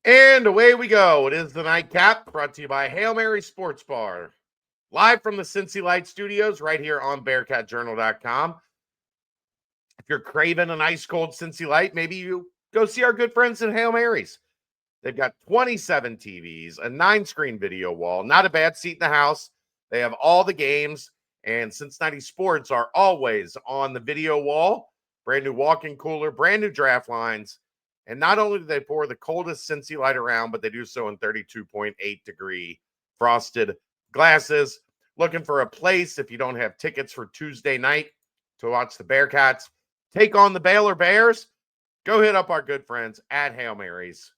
And away we go. It is the Nightcap, brought to you by Hail Mary Sports Bar. Live from the Cincy Light Studios right here on BearcatJournal.com. If you're craving an ice-cold Cincy Light, maybe you go see our good friends at Hail Mary's. They've got 27 TVs, a 9-screen video wall, not a bad seat in the house. They have all the games, and Cincinnati sports are always on the video wall. Brand new walk-in cooler, brand new draft lines. And not only do they pour the coldest Cincy Light around, but they do so in 32.8 degree frosted glasses. Looking for a place if you don't have tickets for Tuesday night to watch the Bearcats take on the Baylor Bears, go hit up our good friends at Hail Mary's.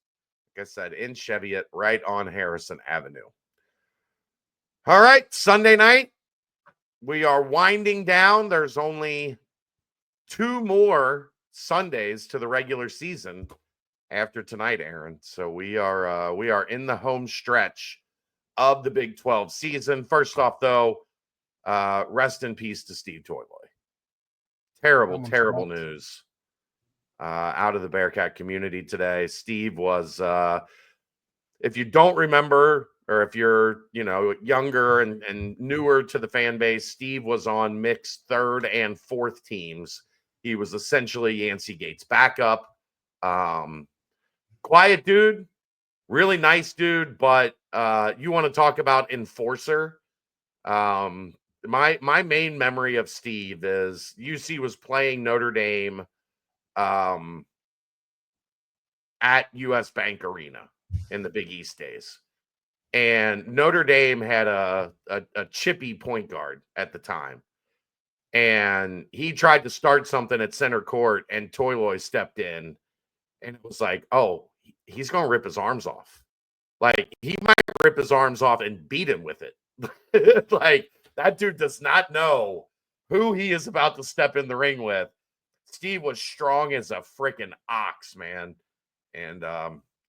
Like I said, in Cheviot, right on Harrison Avenue. All right, Sunday night, we are winding down. There's only 2 more Sundays to the regular season after tonight, Aaron. So we are in the home stretch of the Big 12 season. First off, though, rest in peace to Steve Toyo. Terrible news out of the Bearcat community today. Steve was, if you don't remember, or if you're, younger and newer to the fan base, Steve was on mixed 3rd and 4th teams. He was essentially Yancey Gates' backup. Quiet dude, really nice dude, but you want to talk about enforcer. My main memory of Steve is UC was playing Notre Dame at US Bank Arena in the Big East days. And Notre Dame had a chippy point guard at the time. And he tried to start something at center court, and Toyo stepped in, and it was like, oh, he's going to rip his arms off. Like, he might rip his arms off and beat him with it. Like, that dude does not know who he is about to step in the ring with. Steve was strong as a freaking ox, man. And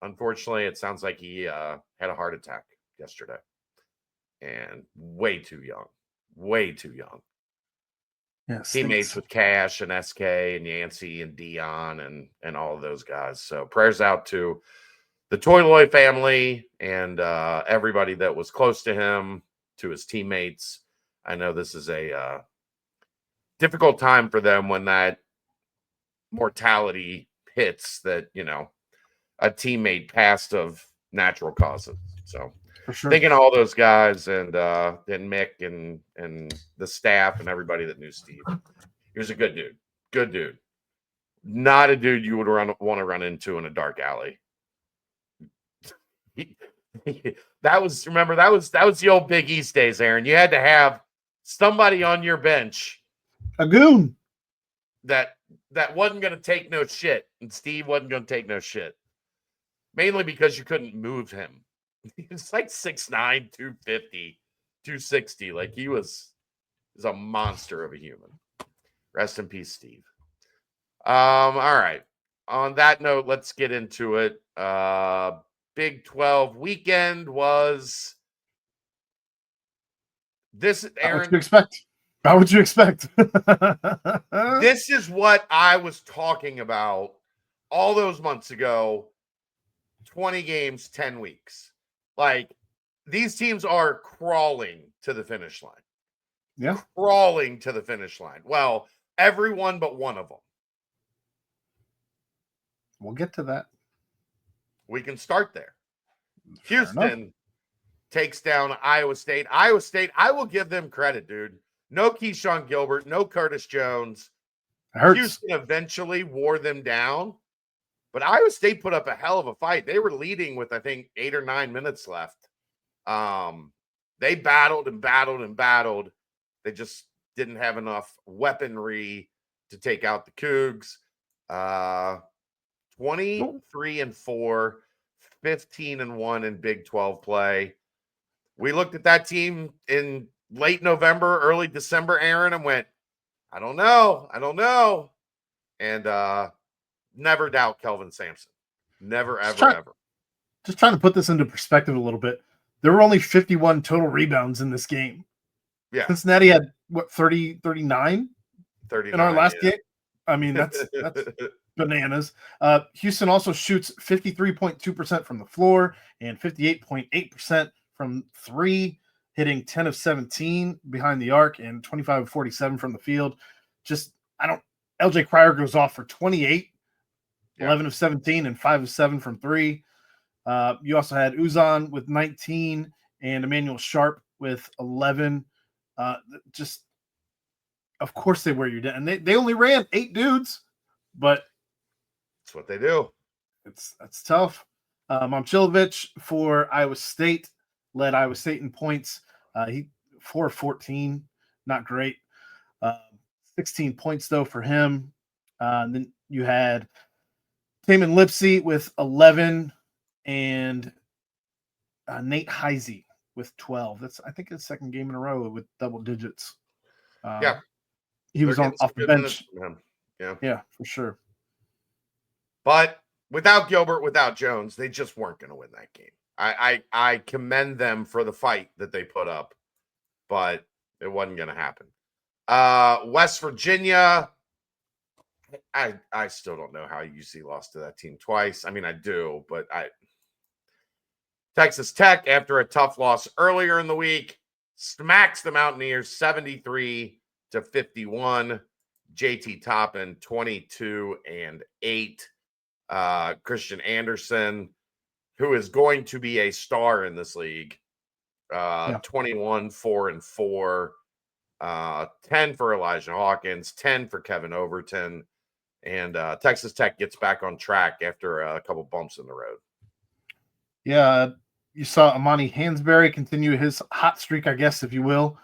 unfortunately, it sounds like he had a heart attack yesterday. And way too young. Way too young. Yes, teammates with Cash and SK and Yancey and Dion and all of those guys. So prayers out to the Toyo family and everybody that was close to him, to his teammates. I know this is a difficult time for them when that mortality hits, that, a teammate passed of natural causes. So for sure, thinking all those guys and Mick and the staff and everybody that knew Steve. He was a good dude. Good dude. Not a dude you would want to run into in a dark alley. That was the old Big East days, Aaron. You had to have somebody on your bench, a goon that wasn't going to take no shit, and Steve wasn't going to take no shit. Mainly because you couldn't move him. He's like 6'9", 250, 260. Like, he was a monster of a human. Rest in peace, Steve. All right. On that note, let's get into it. Big 12 weekend was this, Aaron. How would you expect? This is what I was talking about all those months ago. 20 games, 10 weeks. Like, these teams are crawling to the finish line. Yeah. Crawling to the finish line. Well, everyone but one of them. We'll get to that. We can start there. Houston takes down Iowa State. Iowa State, I will give them credit, dude. No Keyshawn Gilbert, no Curtis Jones. Houston eventually wore them down. But Iowa State put up a hell of a fight. They were leading with, I think, 8 or 9 minutes left. They battled and battled and battled. They just didn't have enough weaponry to take out the Cougs. 23-4, 15-1 in Big 12 play. We looked at that team in late November, early December, Aaron, and went, I don't know. And never doubt Kelvin Sampson. Never, ever. Just trying to put this into perspective a little bit. There were only 51 total rebounds in this game. Yeah. Cincinnati had, 39 in our last game? I mean, that's bananas. Houston also shoots 53.2% from the floor and 58.8% from three, hitting 10 of 17 behind the arc and 25 of 47 from the field. LJ Cryer goes off for 28, 11 of 17, and 5 of 7 from three. You also had Uzan with 19 and Emmanuel Sharp with 11. Of course they wear you down. And they only ran 8 dudes, but that's what they do. That's tough. Momcilovic for Iowa State led Iowa State in points. He 4 of 14, not great. 16 points though for him. And then you had Taman Lipsey with 11 and Nate Heisey with 12. That's, I think, his second game in a row with double digits. He was off the bench. Yeah, for sure. But without Gilbert, without Jones, they just weren't going to win that game. I commend them for the fight that they put up, but it wasn't going to happen. West Virginia, I still don't know how UC lost to that team twice. I mean, I do, but Texas Tech, after a tough loss earlier in the week, smacks the Mountaineers 73-51. JT Toppin 22-8. Christian Anderson, who is going to be a star in this league, 21, 4 and 4, 10 for Elijah Hawkins, 10 for Kevin Overton, and Texas Tech gets back on track after a couple bumps in the road. Yeah, you saw Amani Hansberry continue his hot streak, I guess, if you will,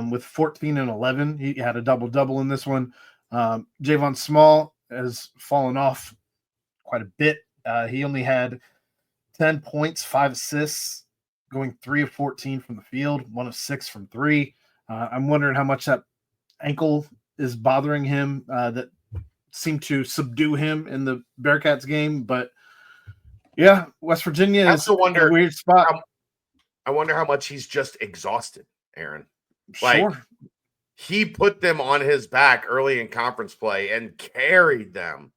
with 14 and 11. He had a double-double in this one. Javon Small has fallen off quite a bit. He only had 10 points, 5 assists, going 3 of 14 from the field, 1 of 6 from three. I'm wondering how much that ankle is bothering him. That seemed to subdue him in the Bearcats game. But yeah, West Virginia is in a weird spot. I wonder how much he's just exhausted, Aaron. Sure. Like, he put them on his back early in conference play and carried them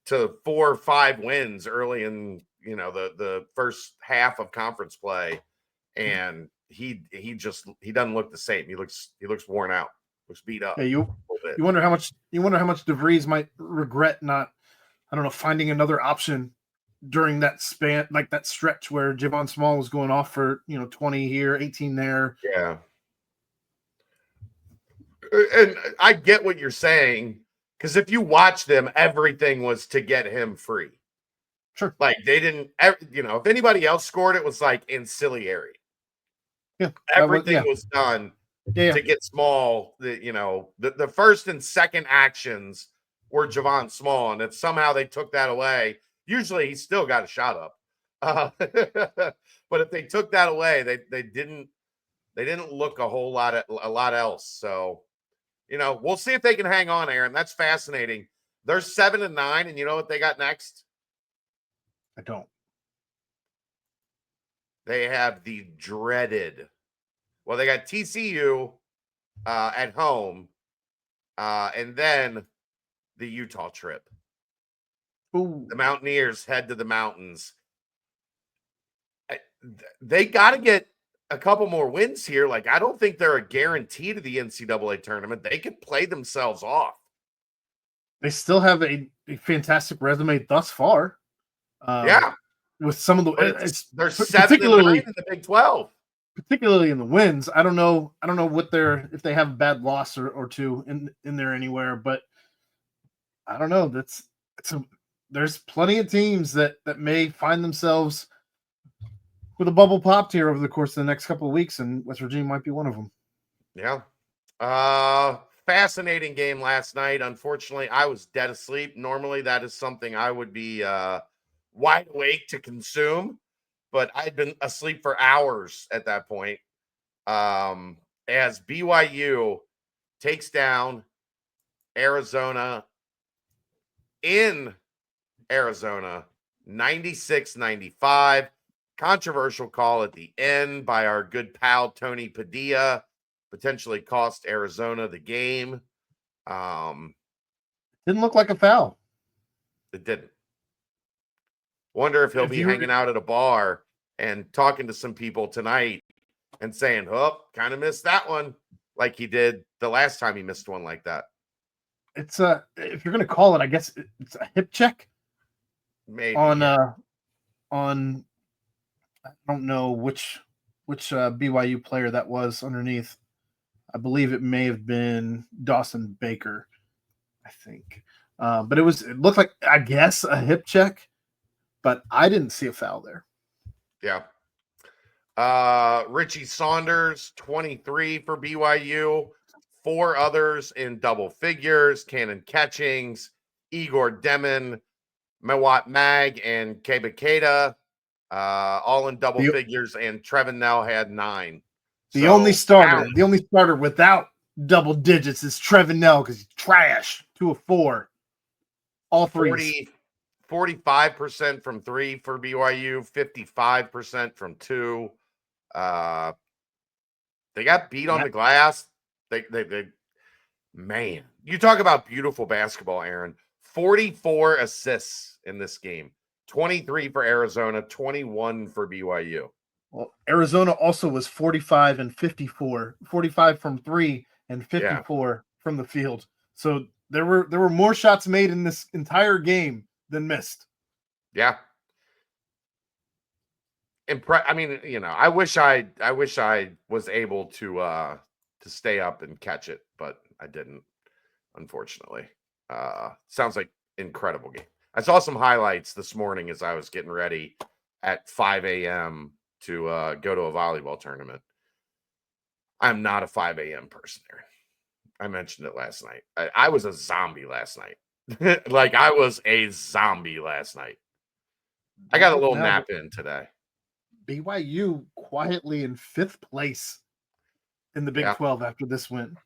to 4 or 5 wins early in, the first half of conference play. And he doesn't look the same. He looks worn out, looks beat up. Yeah, you wonder how much DeVries might regret not, finding another option during that span, like that stretch where Javon Small was going off for 20 here, 18 there. Yeah. And I get what you're saying, because if you watch them, everything was to get him free. Sure. Like, they didn't, if anybody else scored, it was like ancillary. Yeah. Everything was done to get Small. The first and second actions were Javon Small, and if somehow they took that away, usually he's still got a shot up. But if they took that away, they didn't look a lot else. So, we'll see if they can hang on, Aaron. That's fascinating. They're 7-9, and you know what they got next? I don't. They have the dreaded. Well, they got TCU at home, and then the Utah trip. Ooh. The Mountaineers head to the mountains. They got to get a couple more wins here. Like, I don't think they're a guarantee to the NCAA tournament. They could play themselves off. They still have a fantastic resume thus far. With some of the, they're 7-9 in the Big 12, particularly in the wins. I don't know what if they have a bad loss or two in there anywhere, but I don't know. There's plenty of teams that may find themselves with a bubble popped here over the course of the next couple of weeks, and West Virginia might be one of them. Yeah. Fascinating game last night. Unfortunately, I was dead asleep. Normally, that is something I would be wide awake to consume, but I'd been asleep for hours at that point. As BYU takes down Arizona in Arizona, 96-95. Controversial call at the end by our good pal Tony Padilla, potentially cost Arizona the game. Didn't look like a foul. It didn't. Wonder if he'll be hanging out at a bar and talking to some people tonight and saying, oh, kind of missed that one, like he did the last time he missed one like that. It's if you're going to call it, I guess it's a hip check. Maybe on I don't know which BYU player that was underneath. I believe it may have been Dawson Baker, I think. But it looked like, I guess, a hip check, but I didn't see a foul there. Yeah. Richie Saunders, 23 for BYU. 4 others in double figures: Cannon Catchings, Igor Demon, Mewat Mag, and Kebakeda, all in double figures, and Trevin Nell had 9. The only starter without double digits is Trevin Nell, because he's trash. 2 of 4. All 3. 45% from 3 for BYU, 55% from 2. They got beat on the glass. They man, you talk about beautiful basketball, Aaron. 44 assists in this game. 23 for Arizona, 21 for BYU. Well, Arizona also was 45 and 54. 45 from 3 and 54 from the field. So there were more shots made in this entire game than missed. Yeah. I mean, I wish I was able to stay up and catch it, but I didn't, unfortunately. Sounds like incredible game. I saw some highlights this morning as I was getting ready at 5 a.m. to go to a volleyball tournament. I'm not a 5 a.m. person, Aaron. I mentioned it last night. I was a zombie last night. Like, I was a zombie last night. I got a little nap in today. BYU quietly in 5th place in the Big 12 after this win.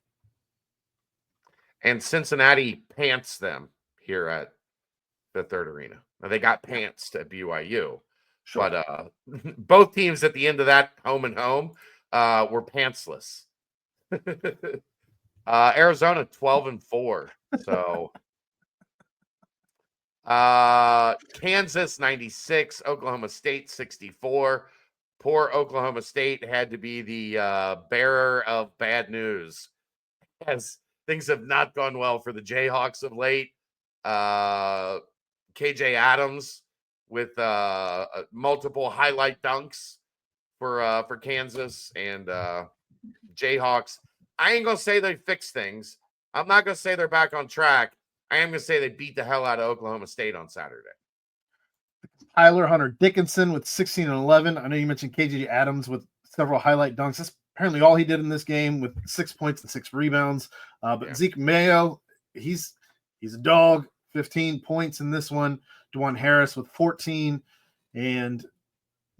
And Cincinnati pants them here at the Third Arena. Now, they got pantsed at BYU. Sure. But both teams at the end of that home and home were pantsless. Arizona 12-4. So Kansas 96, Oklahoma State 64. Poor Oklahoma State had to be the bearer of bad news, as things have not gone well for the Jayhawks of late. KJ Adams with multiple highlight dunks for Kansas, and Jayhawks. I ain't gonna say they fixed things. I'm not gonna say they're back on track. I am gonna say they beat the hell out of Oklahoma State on Saturday. Tyler Hunter Dickinson with 16 and 11. I know you mentioned KJ Adams with several highlight dunks. That's apparently all he did in this game, with 6 points and 6 rebounds. But Zeke Mayo, he's a dog. 15 points in this one. DeJuan Harris with 14, and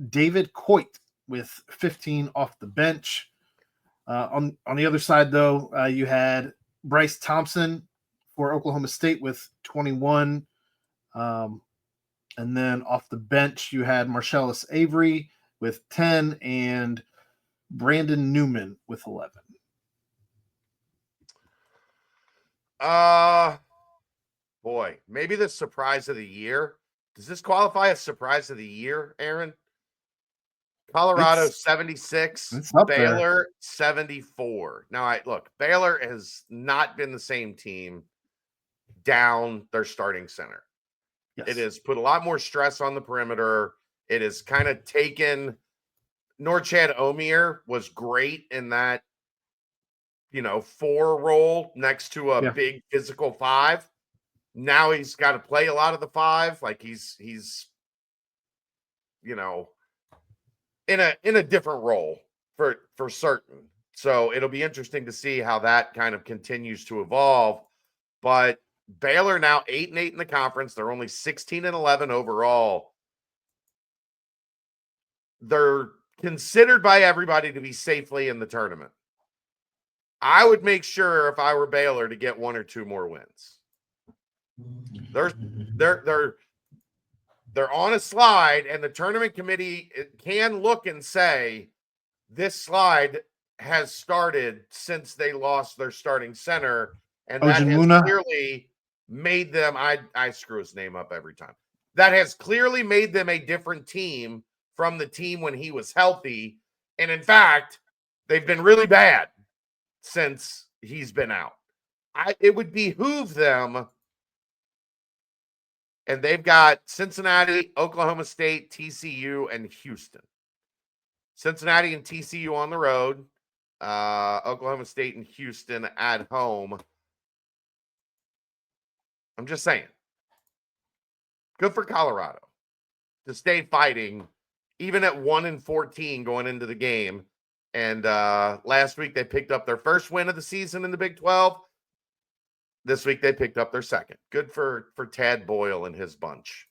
David Coit with 15 off the bench. On the other side, though, you had Bryce Thompson for Oklahoma State with 21. And then off the bench, you had Marcellus Avery with 10 and Brandon Newman with 11. Boy, maybe the surprise of the year. Does this qualify as surprise of the year, Aaron? Colorado 76, Baylor 74. Now, Baylor has not been the same team down their starting center. Yes. It has put a lot more stress on the perimeter. It has kind of taken Norchad Omier was great in that, 4 role next to a big physical 5. Now he's got to play a lot of the 5. Like he's in a different role for certain. So it'll be interesting to see how that kind of continues to evolve. But Baylor now 8-8 in the conference. They're only 16-11 overall. They're considered by everybody to be safely in the tournament. I would make sure, if I were Baylor, to get 1 or 2 more wins. They're on a slide, and the tournament committee can look and say, this slide has started since they lost their starting center, and that has clearly made them, I screw his name up every time. That has clearly made them a different team from the team when he was healthy. And in fact, they've been really bad since he's been out. It would behoove them. And they've got Cincinnati, Oklahoma State, TCU, and Houston. Cincinnati and TCU on the road. Oklahoma State and Houston at home. I'm just saying. Good for Colorado to stay fighting, even at 1-14 going into the game. And last week they picked up their first win of the season in the Big 12. This week they picked up their second. Good for Tad Boyle and his bunch.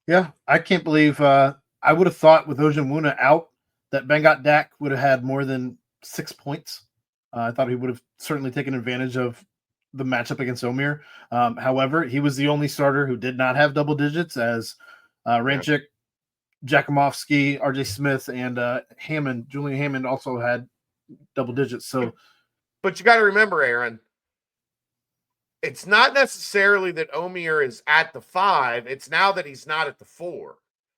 Yeah, I can't believe I would have thought with Ojimuna out that Bengot Dak would have had more than 6 points. I thought he would have certainly taken advantage of the matchup against Omier. However, he was the only starter who did not have double digits, as Ranchik, Jakumovsky, RJ Smith, and Julian Hammond also had double digits. So, but you got to remember, Aaron, it's not necessarily that Omier is at the 5. It's now that he's not at the 4,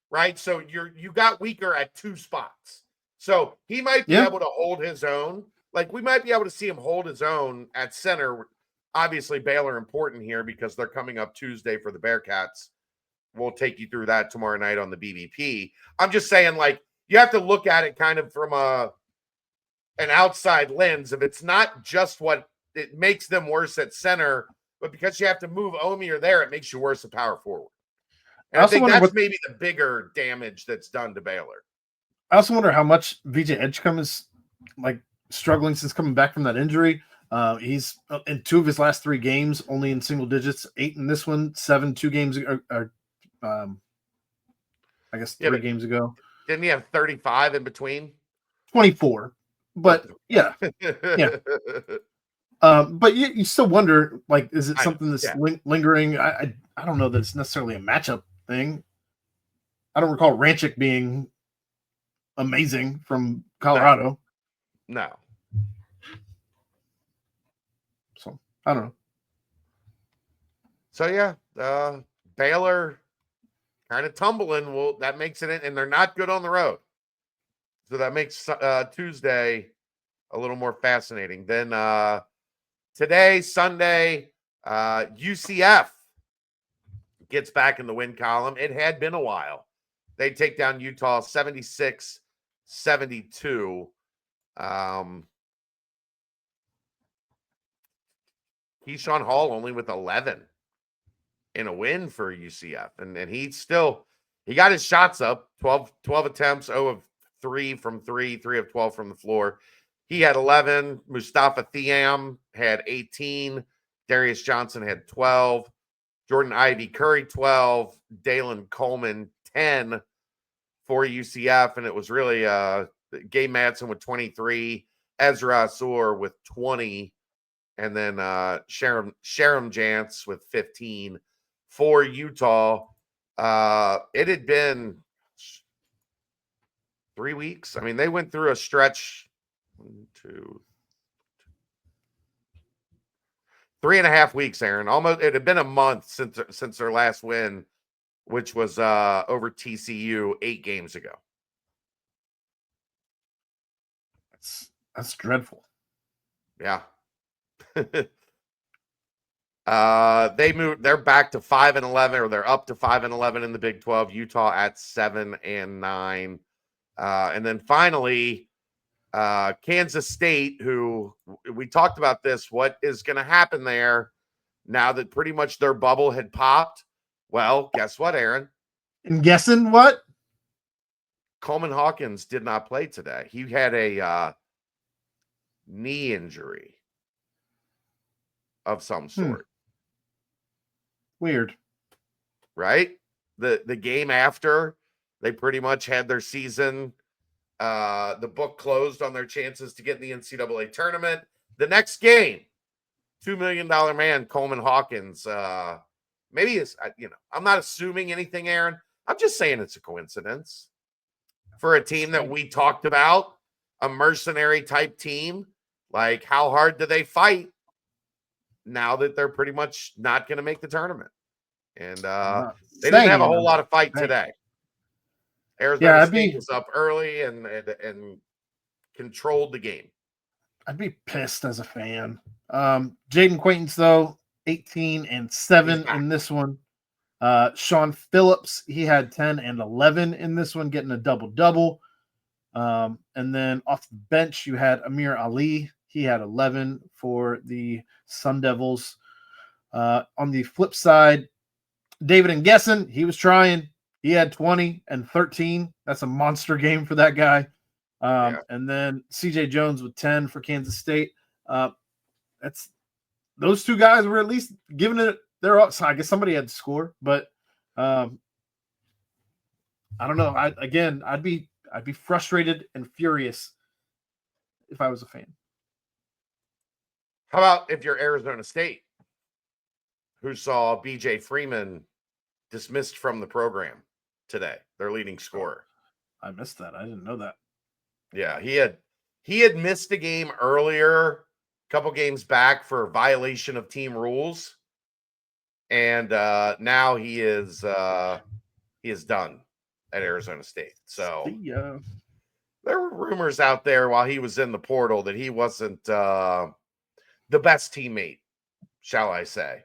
right? So you got weaker at 2 spots. So he might be able to hold his own. Like, we might be able to see him hold his own at center. Obviously, Baylor important here because they're coming up Tuesday for the Bearcats. We'll take you through that tomorrow night on the BBP. I'm just saying, like, you have to look at it kind of from an outside lens. If it's not just what it makes them worse at center, but because you have to move Omier there, it makes you worse at power forward. And I think that's maybe the bigger damage that's done to Baylor. I also wonder how much VJ Edgecombe is like struggling since coming back from that injury. He's in 2 of his last 3 games, only in single digits, 8 in this one, 7 2 games ago. I guess 3 games ago. Didn't he have 35 in between? 24. But yeah. But you still wonder, like, is it something that's lingering? I don't know that it's necessarily a matchup thing. I don't recall Ranchik being amazing from Colorado. No. So I don't know. So yeah, Baylor kind of tumbling. Well, that makes it, and they're not good on the road. So that makes Tuesday a little more fascinating. Then today, Sunday, UCF gets back in the win column. It had been a while. They take down Utah 76-72. Keyshawn Hall only with 11 in a win for UCF. And he got his shots up, 12 attempts, 0 of 3 from 3, 3 of 12 from the floor. He had 11. Mustafa Thiam had 18. Darius Johnson had 12. Jordan Ivy Curry, 12. Dalen Coleman, 10 for UCF. And it was really Gabe Madsen with 23. Ezra Asur with 20. And then Sharam Jantz with 15 for Utah. It had been 3 weeks. I mean, they went through a stretch, 3.5 weeks, Aaron. Almost, it had been a month since their last win, which was over TCU 8 games ago. That's dreadful. Yeah. They're back to 5-11, or they're up to 5-11 in the Big 12. Utah at 7-9. And then finally, Kansas State, who we talked about this, what is going to happen there now that pretty much their bubble had popped? Well, guess what, Aaron? And guessing what? Coleman Hawkins did not play today. He had a knee injury of some sort. Weird. Right? The game after, they pretty much had their season. The book closed on their chances to get in the NCAA tournament. The next game, $2 million man, Coleman Hawkins. Maybe it's, I'm not assuming anything, Aaron. I'm just saying it's a coincidence for a team that we talked about, a mercenary type team. Like, how hard do they fight? now that they're pretty much not going to make the tournament. And they didn't saying have a it, whole I'm lot of fight saying. today. Arizona Yeah, State was up early and controlled the game. I'd be pissed as a fan. Jaden Quaintance, though, 18 and 7 in this one. Sean Phillips, he had 10 and 11 in this one, getting a double-double. And then off the bench, you had Amir Ali. He had 11 for the Sun Devils. On the flip side, David Ngessen, he was trying. He had 20 and 13. That's a monster game for that guy. And then CJ Jones with 10 for Kansas State. That's those two guys were at least giving it their all. So I guess somebody had to score, but I don't know. I'd be frustrated and furious if I was a fan. How about if you're Arizona State, who saw BJ Freeman dismissed from the program today, their leading scorer? I missed that. I didn't know that. Yeah, he had missed a game earlier, a couple games back for violation of team rules, and now he is done at Arizona State. So there were rumors out there while he was in the portal that he wasn't the best teammate, shall I say.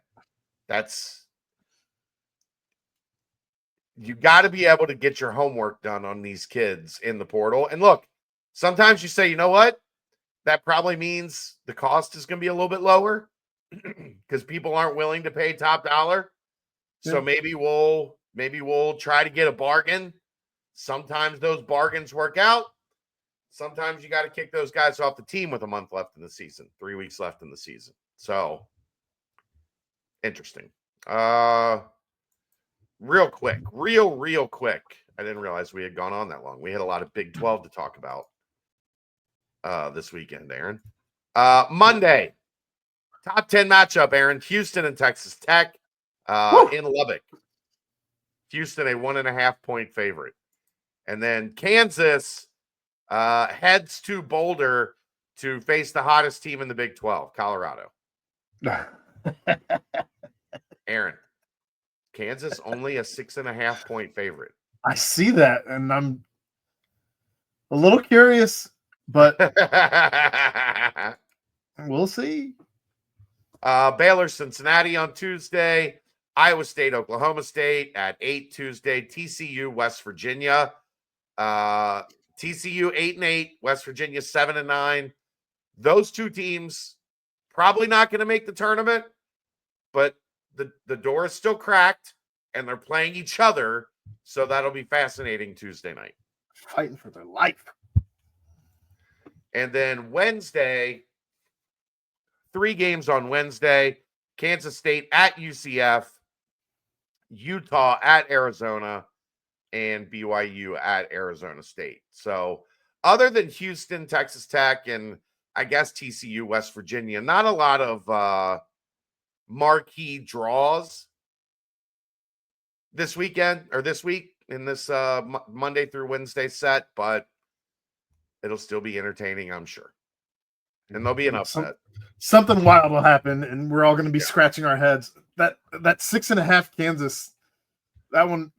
You got to be able to get your homework done on these kids in the portal. And look, sometimes you say, you know what? That probably means the cost is going to be a little bit lower because people aren't willing to pay top dollar. So maybe we'll try to get a bargain. Sometimes those bargains work out. Sometimes you got to kick those guys off the team with a month left in the season, 3 weeks left in the season. So interesting. Real quick. I didn't realize we had gone on that long. We had a lot of Big 12 to talk about this weekend, Aaron. Monday, top 10 matchup, Aaron. Houston and Texas Tech in Lubbock. Houston, a 1.5-point favorite. And then Kansas heads to Boulder to face the hottest team in the Big 12, Colorado. Aaron, Kansas only a 6.5-point favorite. I see that, and I'm a little curious, but we'll see. Baylor, Cincinnati on Tuesday. Iowa State, Oklahoma State at 8 Tuesday. TCU, West Virginia. TCU 8-8. West Virginia 7-9. Those two teams probably not going to make the tournament, but the door is still cracked, and they're playing each other, so that'll be fascinating Tuesday night. Fighting for their life. And then Wednesday, 3 games on Wednesday. Kansas State at UCF, Utah at Arizona, and BYU at Arizona State. So other than Houston, Texas Tech, and I guess TCU, West Virginia, not a lot of marquee draws this weekend or this week in this Monday through Wednesday set, but it'll still be entertaining, I'm sure. And there'll be an upset. Something wild will happen, and we're all going to be scratching our heads. That 6.5 Kansas, that one,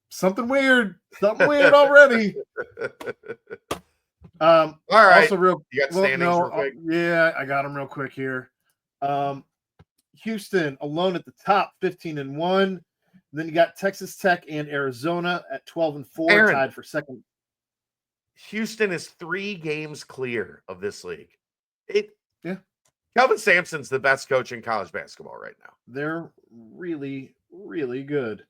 something weird already. All right. Also, you got standings real quick? Yeah, I got them real quick here. Houston alone at the top, 15-1. Then you got Texas Tech and Arizona at 12-4, Aaron, tied for second. Houston is 3 games clear of this league. Kelvin Sampson's the best coach in college basketball right now. They're really, really good.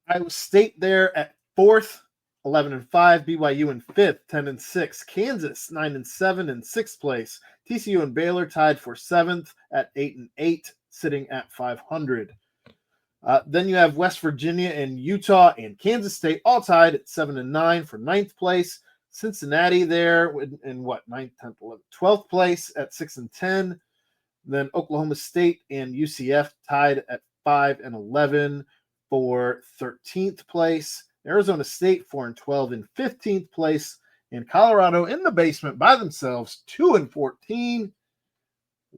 Iowa State there at 4th, 11-5. BYU in 5th, 10-6. Kansas 9-7 in 6th place. TCU and Baylor tied for 7th at 8-8, sitting at 500. Then you have West Virginia and Utah and Kansas State all tied at 7-9 for 9th place. Cincinnati there in 9th, 10th, 11th, 12th place at 6-10. Then Oklahoma State and UCF tied at 5-11 for 13th place. Arizona State 4-12 in 15th place. And Colorado in the basement by themselves, 2-14.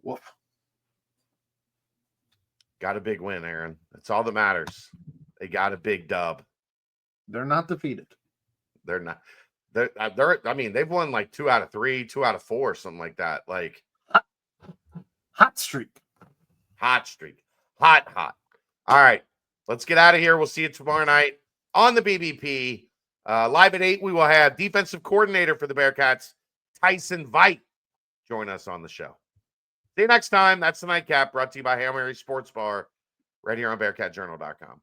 Woof. Got a big win, Aaron. That's all that matters. They got a big dub. They're not defeated. They're not. I mean, they've won like 2 out of 3, 2 out of 4, something like that. Like hot streak. Hot streak. Hot. All right. Let's get out of here. We'll see you tomorrow night on the BBP. Live at 8, we will have defensive coordinator for the Bearcats, Tyson Veit, join us on the show. See you next time. That's the Nightcap, brought to you by Hail Mary Sports Bar, right here on BearcatJournal.com.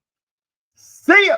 See ya.